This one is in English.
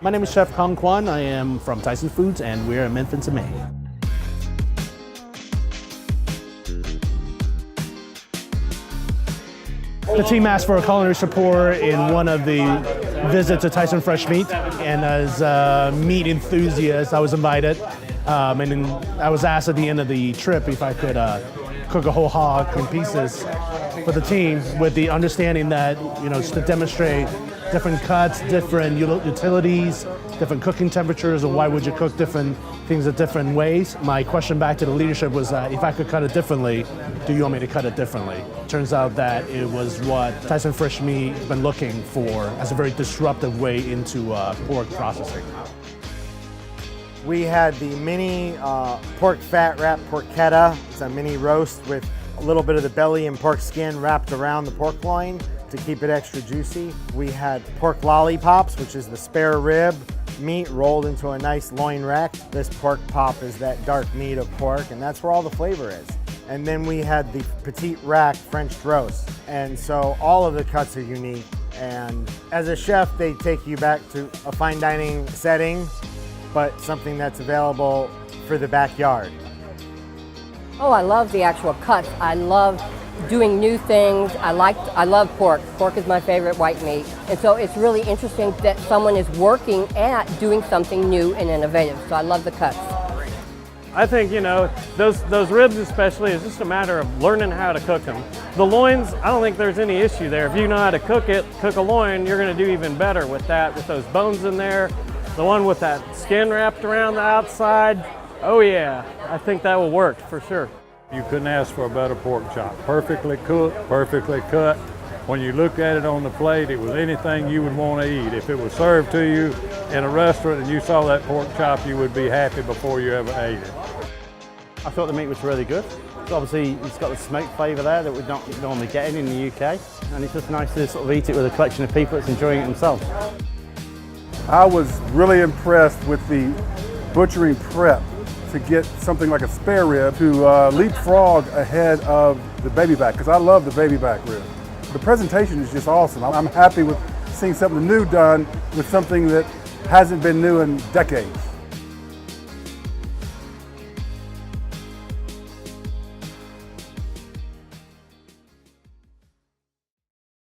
My name is Chef Kang Kuan. I am from Tyson Foods, and we're in Memphis, Maine. The team asked for a culinary support in one of the visits to Tyson Fresh Meats, and as a meat enthusiast, I was invited. And then I was asked at the end of the trip if I could cook a whole hog in pieces for the team, with the understanding that, just to demonstrate different cuts, different utilities, different cooking temperatures, and why would you cook different things in different ways. My question back to the leadership was if I could cut it differently, do you want me to cut it differently? Turns out that it was what Tyson Fresh Meat has been looking for as a very disruptive way into pork processing. We had the mini pork fat wrap porchetta. It's a mini roast with a little bit of the belly and pork skin wrapped around the pork loin to keep it extra juicy. We had pork lollipops, which is the spare rib meat rolled into a nice loin rack. This pork pop is that dark meat of pork, and that's where all the flavor is. And then we had the petite rack French roast. And so all of the cuts are unique. And as a chef, they take you back to a fine dining setting, but something that's available for the backyard. Oh, I love the actual cuts. I love doing new things. I love pork. Pork is my favorite white meat. And so it's really interesting that someone is working at doing something new and innovative. So I love the cuts. I think, those ribs especially, is just a matter of learning how to cook them. The loins, I don't think there's any issue there. If you know how to cook a loin, you're gonna do even better with that, with those bones in there. The one with that skin wrapped around the outside, oh yeah, I think that will work for sure. You couldn't ask for a better pork chop. Perfectly cooked, perfectly cut. When you look at it on the plate, it was anything you would want to eat. If it was served to you in a restaurant and you saw that pork chop, you would be happy before you ever ate it. I thought the meat was really good. Obviously, it's got the smoke flavour there that we're not normally getting in the UK. And it's just nice to sort of eat it with a collection of people that's enjoying it themselves. I was really impressed with the butchering prep to get something like a spare rib to leapfrog ahead of the baby back, because I love the baby back rib. The presentation is just awesome. I'm happy with seeing something new done with something that hasn't been new in decades.